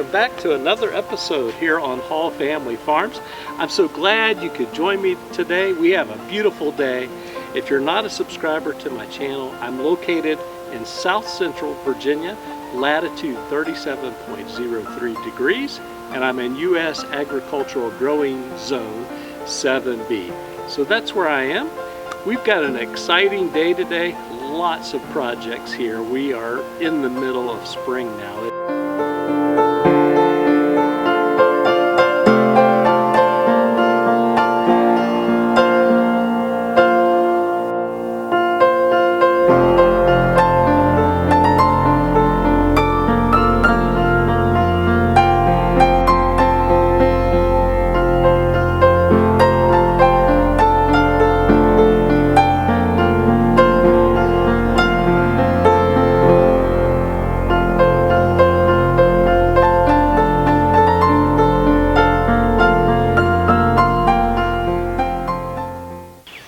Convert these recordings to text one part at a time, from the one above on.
welcome back to another episode here on Hall Family Farms. I'm so glad you could join me today. We have a beautiful day. If you're not a subscriber to my channel, I'm located in South Central Virginia, latitude 37.03 degrees, and I'm in U.S. Agricultural Growing Zone 7B. So that's where I am. We've got an exciting day today. Lots of projects here. We are in the middle of spring now.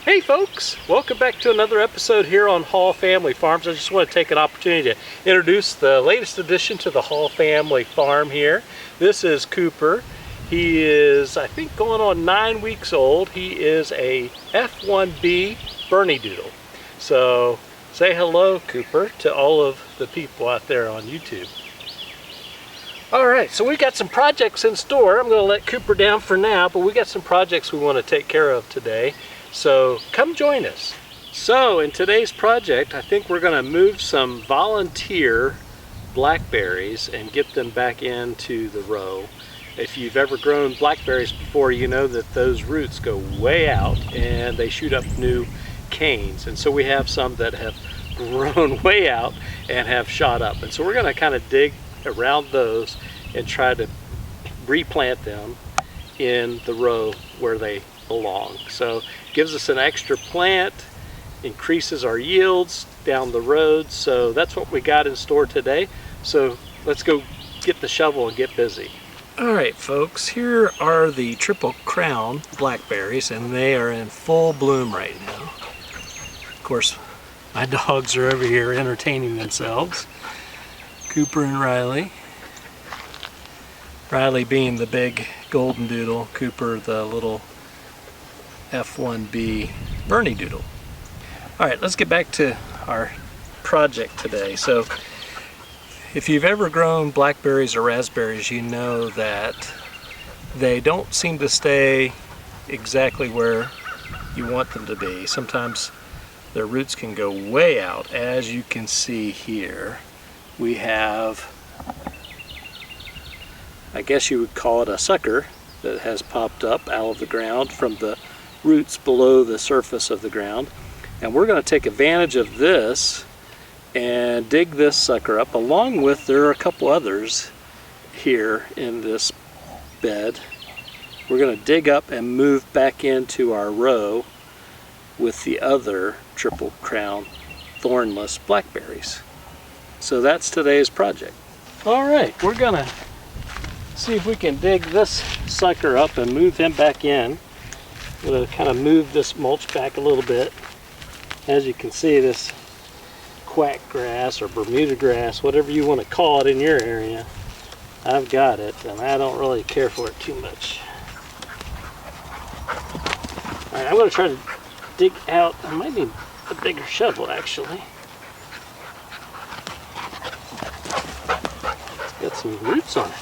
Hey folks, welcome back to another episode here on Hall Family Farms. I just want to take an opportunity to introduce the latest addition to the Hall Family Farm here. This is Cooper. He is, I think, going on 9 weeks old. He is a F1B Bernedoodle. So say hello, Cooper, to all of the people out there on YouTube. Alright, so we got some projects in store. I'm going to let Cooper down for now, but we got some projects we want to take care of today. So come join us. So in today's project, I think we're going to move some volunteer blackberries and get them back into the row. If you've ever grown blackberries before, you know that those roots go way out and they shoot up new canes. And so we have some that have grown way out and have shot up. And so we're going to kind of dig around those and try to replant them in the row where they belong. So gives us an extra plant, increases our yields down the road. So that's what we got in store today. So let's go get the shovel and get busy. All right, folks, here are the Triple Crown blackberries, and they are in full bloom right now. Of course, my dogs are over here entertaining themselves. Cooper and Riley. Riley being the big golden doodle, Cooper the little F1B Bernedoodle. Alright, let's get back to our project today. So if you've ever grown blackberries or raspberries, you know that they don't seem to stay exactly where you want them to be. Sometimes their roots can go way out. As you can see here, we have, I guess you would call it a sucker that has popped up out of the ground from the roots below the surface of the ground, and we're going to take advantage of this and dig this sucker up, along with there are a couple others here in this bed. We're going to dig up and move back into our row with the other Triple Crown thornless blackberries. So that's today's project. Alright, we're going to see if we can dig this sucker up and move him back in. I'm going to kind of move this mulch back a little bit. As you can see, this quack grass or Bermuda grass, whatever you want to call it in your area, I've got it, and I don't really care for it too much. Alright, I'm going to try to dig out. I might need a bigger shovel, actually. It's got some roots on it.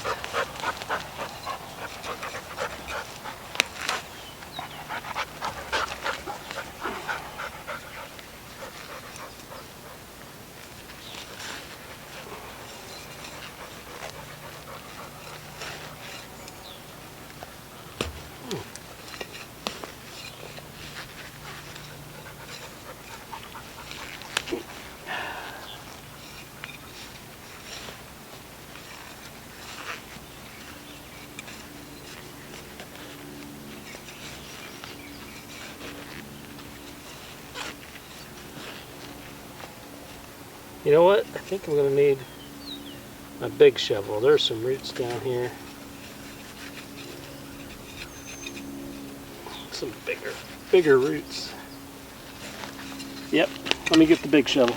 You know what? I think I'm going to need a big shovel. There's some roots down here. Some bigger roots. Yep, let me get the big shovel.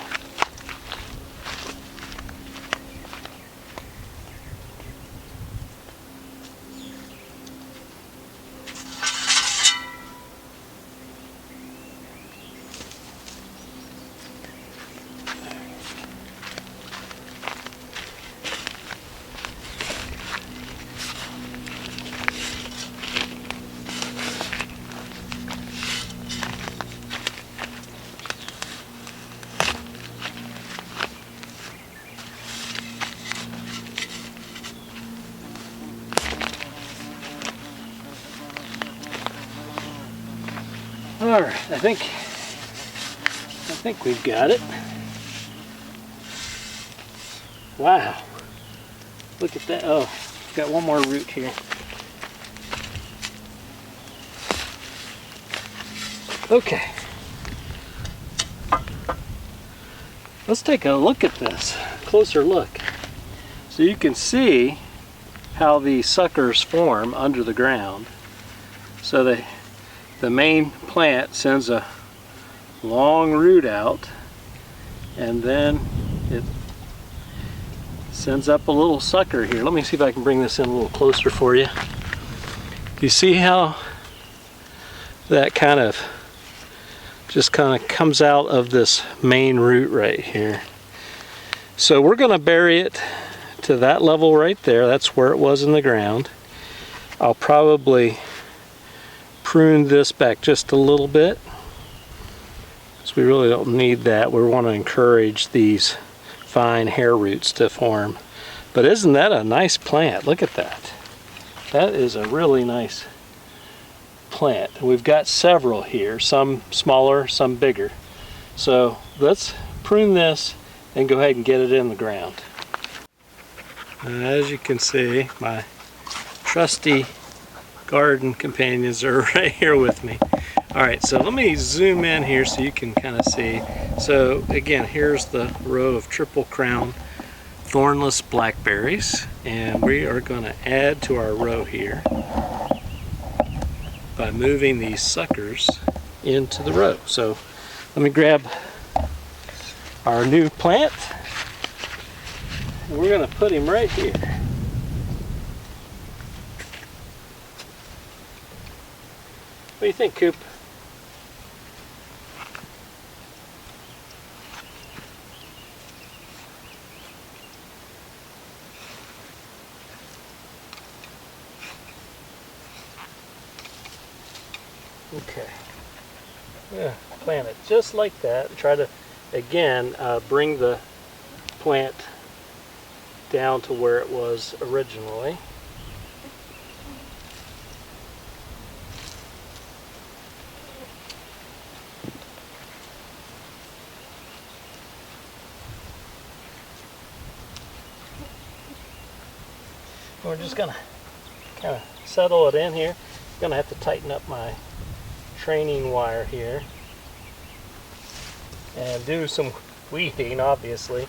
All right, I think we've got it. Wow, look at that. Oh, got one more root here. Okay, let's take a look at this, closer look. So you can see how these suckers form under the ground. So the main plant sends a long root out, and then it sends up a little sucker here. Let me see if I can bring this in a little closer for you. Do you see how that just kind of comes out of this main root right here? So we're going to bury it to that level right there. That's where it was in the ground. I'll probably prune this back just a little bit, because we really don't need that. We want to encourage these fine hair roots to form. But isn't that a nice plant? Look at that. That is a really nice plant. We've got several here, some smaller, some bigger. So let's prune this and go ahead and get it in the ground. And as you can see, my trusty garden companions are right here with me. All right, so let me zoom in here so you can kind of see. So again, here's the row of triple crown thornless blackberries, and we are going to add to our row here by moving these suckers into the row. So let me grab our new plant, and we're going to put him right here. What do you think, Coop? Okay. Yeah, plant it just like that. Try to, again, bring the plant down to where it was originally. We're just gonna kind of settle it in here. I'm gonna have to tighten up my training wire here and do some weeding, obviously.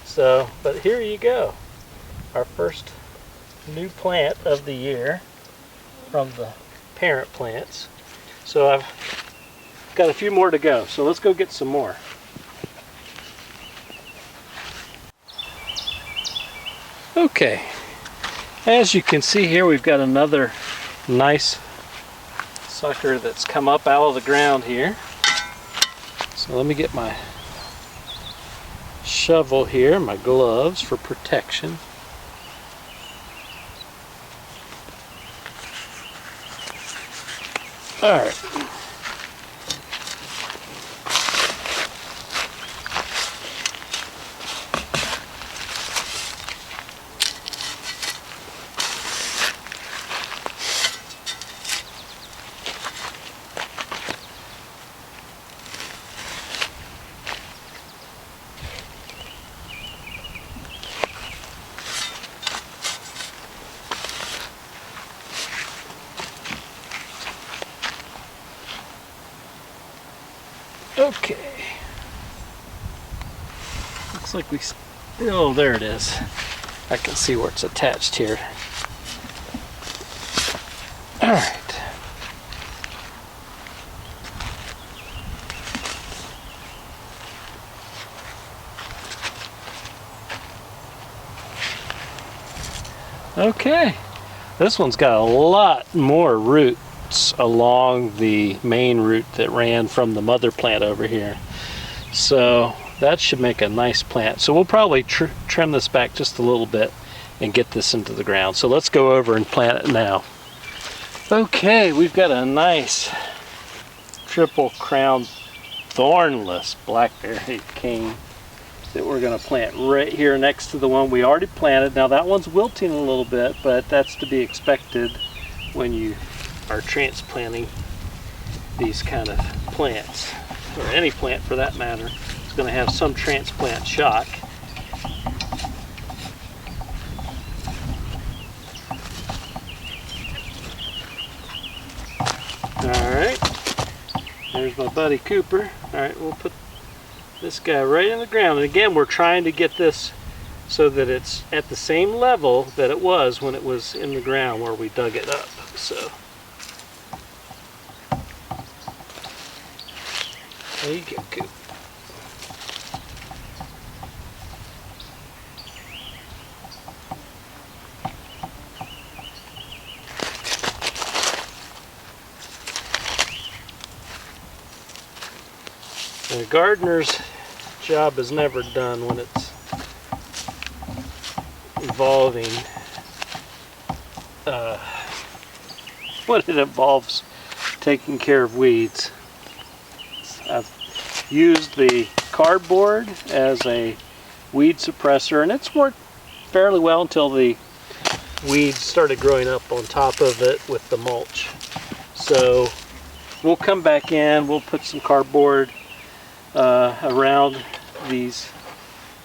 So, but here you go, our first new plant of the year from the parent plants. So I've got a few more to go, so let's go get some more. Okay, as you can see here, we've got another nice sucker that's come up out of the ground here. So let me get my shovel here, my gloves for protection. All right. Okay. Looks like we oh, there it is. I can see where it's attached here. All right. Okay. This one's got a lot more roots along the main root that ran from the mother plant over here. So that should make a nice plant. So we'll probably trim this back just a little bit and get this into the ground. So let's go over and plant it now. Okay, we've got a nice triple crown thornless blackberry cane that we're going to plant right here next to the one we already planted. Now that one's wilting a little bit, but that's to be expected when you are transplanting these kind of plants, or any plant for that matter, is going to have some transplant shock. Alright, there's my buddy Cooper. Alright, we'll put this guy right in the ground. And again, we're trying to get this so that it's at the same level that it was when it was in the ground where we dug it up. So there you go, Coop. The gardener's job is never done when it's involving when it involves taking care of weeds. I've used the cardboard as a weed suppressor, and it's worked fairly well until the weeds started growing up on top of it with the mulch. So we'll come back in, we'll put some cardboard around these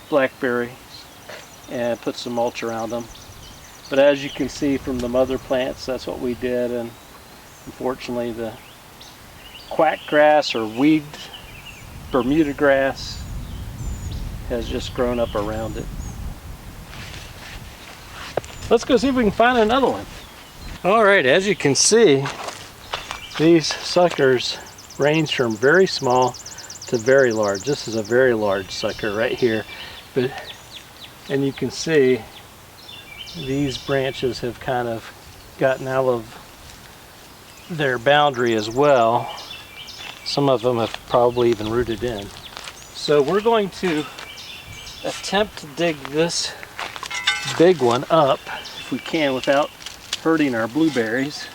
blackberries and put some mulch around them. But as you can see from the mother plants, that's what we did, and unfortunately the quack grass or weed Bermuda grass has just grown up around it. Let's go see if we can find another one. Alright, as you can see, these suckers range from very small to very large. This is a very large sucker right here, and you can see these branches have kind of gotten out of their boundary as well. Some of them have probably even rooted in. So we're going to attempt to dig this big one up if we can without hurting our blueberries.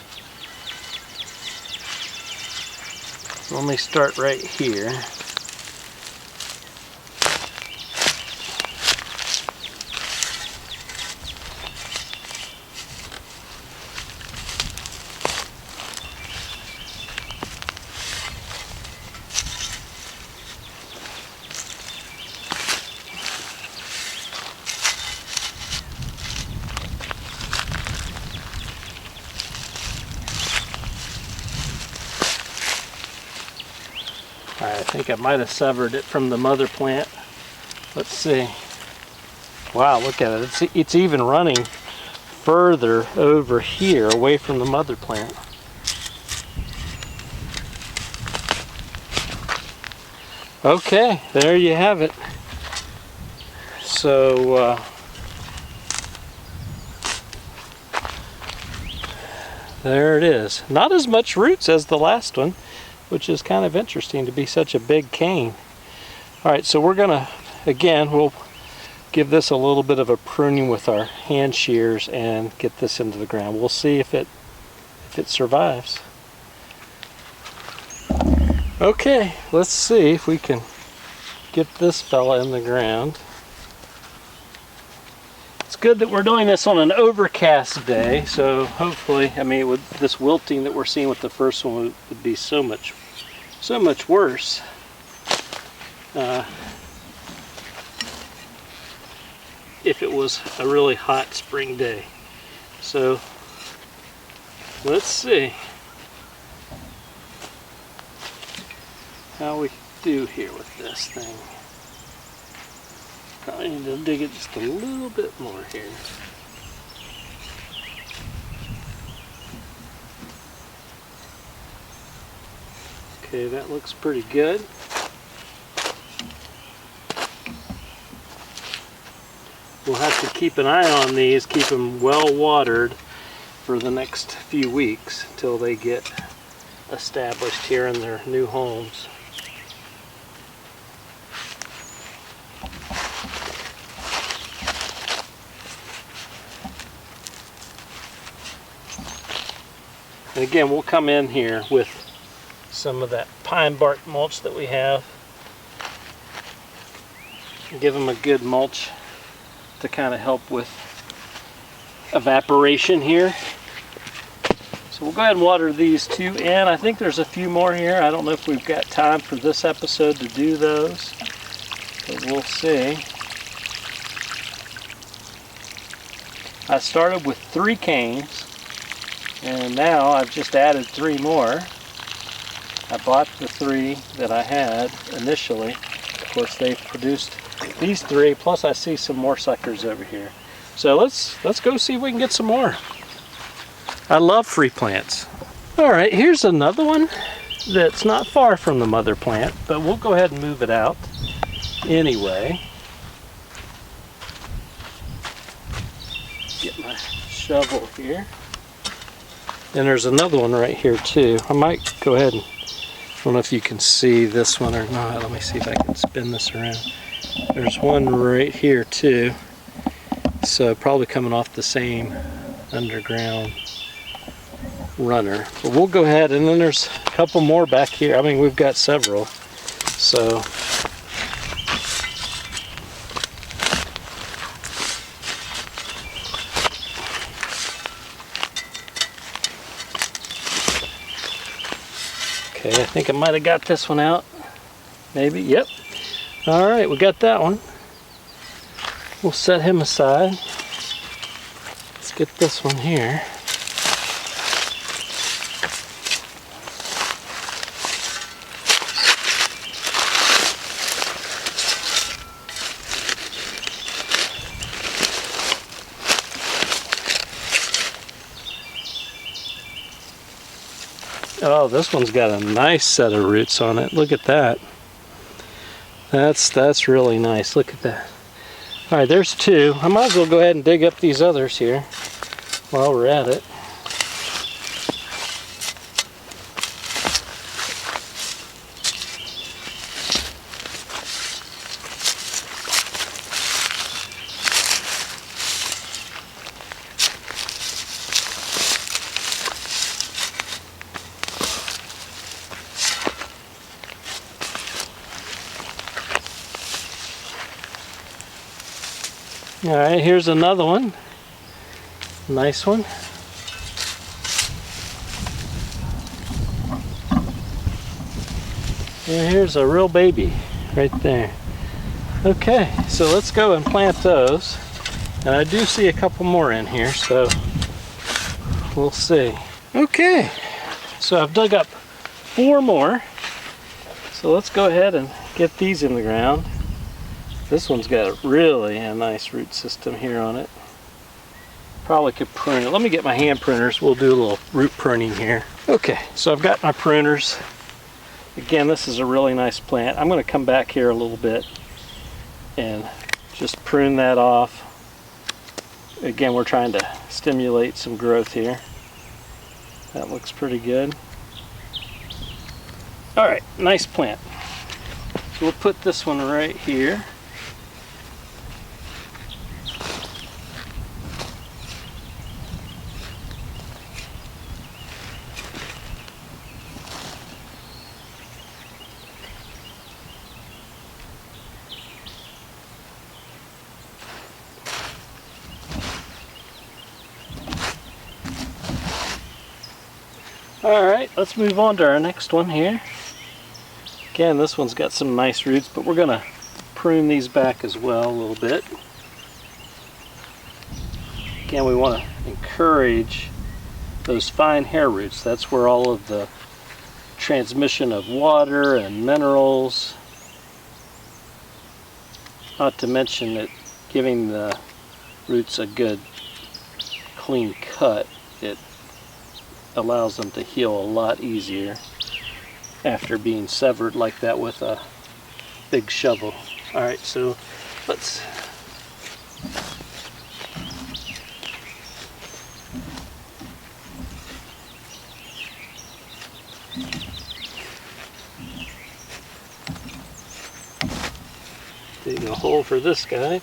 Let me start right here. I think I might have severed it from the mother plant. Let's see. Wow, look at it. It's even running further over here away from the mother plant. Okay, there you have it. So there it is. Not as much roots as the last one, which is kind of interesting to be such a big cane. Alright, so we're gonna, again, we'll give this a little bit of a pruning with our hand shears and get this into the ground. We'll see if it survives. Okay, let's see if we can get this fella in the ground. It's good that we're doing this on an overcast day, so hopefully, I mean, this wilting that we're seeing with the first one would be so much worse. If it was a really hot spring day. So let's see how we do here with this thing. Probably need to dig it just a little bit more here. Okay, that looks pretty good. We'll have to keep an eye on these, keep them well watered for the next few weeks until they get established here in their new homes. And again, we'll come in here with some of that pine bark mulch that we have. Give them a good mulch to kind of help with evaporation here. So we'll go ahead and water these two in. I think there's a few more here. I don't know if we've got time for this episode to do those, but we'll see. I started with 3 canes, and now I've just added 3 more. I bought the 3 that I had initially. Of course, they've produced these 3, plus I see some more suckers over here. So let's go see if we can get some more. I love free plants. All right, here's another one that's not far from the mother plant, but we'll go ahead and move it out anyway. Get my shovel here. And there's another one right here too. I might go ahead and, I don't know if you can see this one or not. Let me see if I can spin this around. There's one right here too. So probably coming off the same underground runner. But we'll go ahead, and then there's a couple more back here. I mean, we've got several. So okay, I think I might have got this one out. Maybe, yep. All right, we got that one. We'll set him aside. Let's get this one here. Oh, this one's got a nice set of roots on it. Look at that. That's really nice. Look at that. All right, there's 2. I might as well go ahead and dig up these others here while we're at it. All right, here's another one. Nice one. And here's a real baby right there. Okay, so let's go and plant those. And I do see a couple more in here, so we'll see. Okay, so I've dug up 4 more. So let's go ahead and get these in the ground. This one's got really a nice root system here on it. Probably could prune it. Let me get my hand pruners. We'll do a little root pruning here. Okay, so I've got my pruners. Again, this is a really nice plant. I'm going to come back here a little bit and just prune that off. Again, we're trying to stimulate some growth here. That looks pretty good. All right, nice plant. So we'll put this one right here. Alright, let's move on to our next one here. Again, this one's got some nice roots, but we're going to prune these back as well a little bit. Again, we want to encourage those fine hair roots. That's where all of the transmission of water and minerals, not to mention it giving the roots a good clean cut, it allows them to heal a lot easier after being severed like that with a big shovel. Alright, so let's dig a hole for this guy.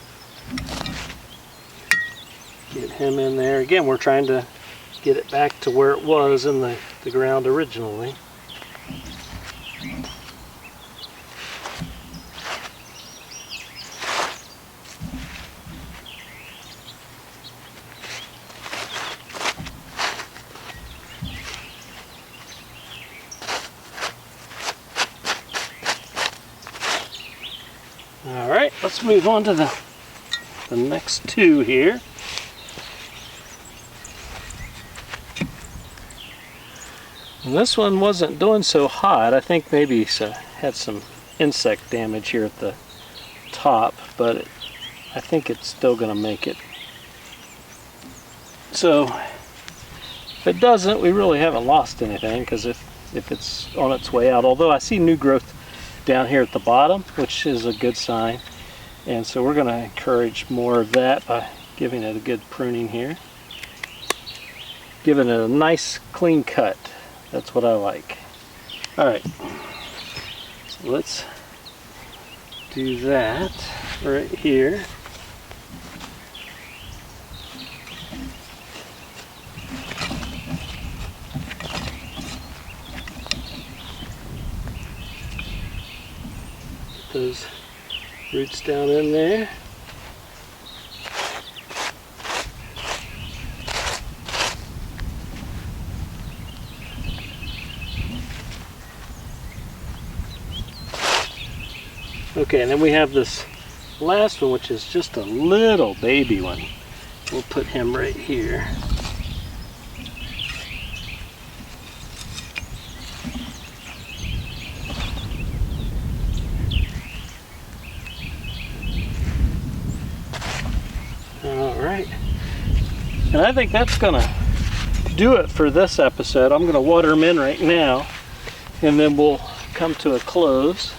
Get him in there. Again, we're trying to get it back to where it was in the ground originally. let's move on to the next two here. And this one wasn't doing so hot. I think maybe it had some insect damage here at the top, but I think it's still going to make it. So if it doesn't, we really haven't lost anything, because if it's on its way out, although I see new growth down here at the bottom, which is a good sign. And so we're going to encourage more of that by giving it a good pruning here. Giving it a nice clean cut. That's what I like. Alright, so let's do that right here. Get those roots down in there. Okay, and then we have this last one, which is just a little baby one. We'll put him right here. All right, and I think that's gonna do it for this episode. I'm gonna water them in right now, and then we'll come to a close.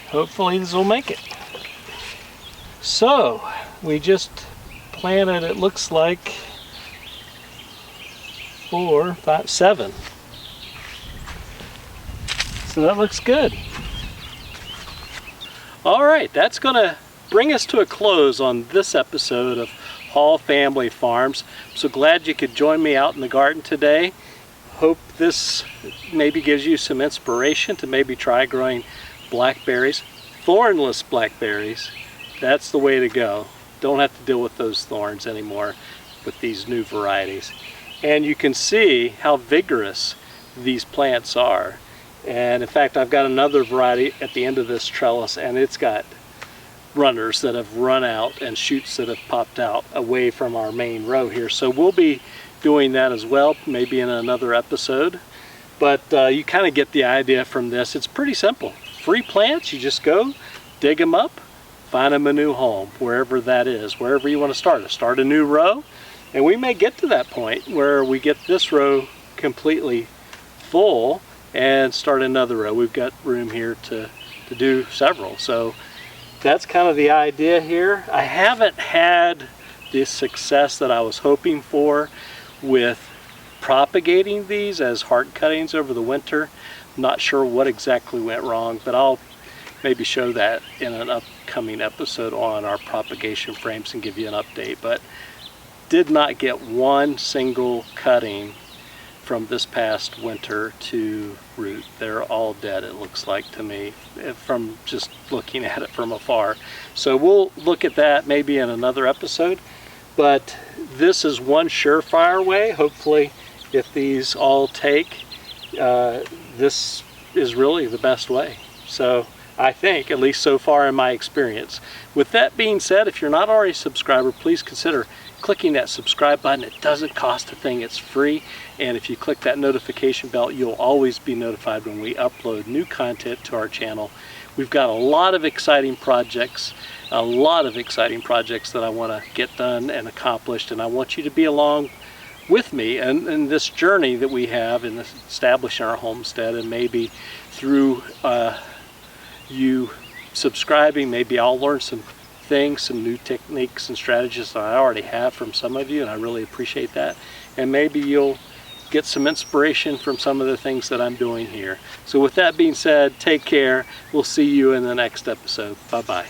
Hopefully this will make it. So we just planted, it looks like 4, 5, 7. So that looks good. All right, that's gonna bring us to a close on this episode of Hall Family Farms. I'm so glad you could join me out in the garden today. Hope this maybe gives you some inspiration to maybe try growing blackberries, thornless blackberries. That's the way to go. Don't have to deal with those thorns anymore with these new varieties. And you can see how vigorous these plants are. And in fact, I've got another variety at the end of this trellis, and it's got runners that have run out and shoots that have popped out away from our main row here. So we'll be doing that as well, maybe in another episode. But you kind of get the idea from this. It's pretty simple. Free plants, you just go, dig them up, find them a new home, wherever that is, wherever you want to start. Start a new row, and we may get to that point where we get this row completely full and start another row. We've got room here to do several. So that's kind of the idea here. I haven't had the success that I was hoping for with propagating these as heart cuttings over the winter. I'm not sure what exactly went wrong, but I'll maybe show that in an upcoming episode on our propagation frames and give you an update. But did not get one single cutting from this past winter to root. They're all dead, it looks like to me, from just looking at it from afar. So we'll look at that maybe in another episode. But this is one surefire way. Hopefully, if these all take, this is really the best way. So I think, at least so far in my experience. With that being said, if you're not already a subscriber, please consider clicking that subscribe button. It doesn't cost a thing, it's free. And if you click that notification bell, you'll always be notified when we upload new content to our channel. We've got a lot of exciting projects, that I want to get done and accomplished, and I want you to be along with me in this journey that we have in establishing our homestead. And maybe through you subscribing, maybe I'll learn some things, some new techniques and strategies that I already have from some of you, and I really appreciate that. And maybe you'll get some inspiration from some of the things that I'm doing here. So with that being said, take care. We'll see you in the next episode. Bye-bye.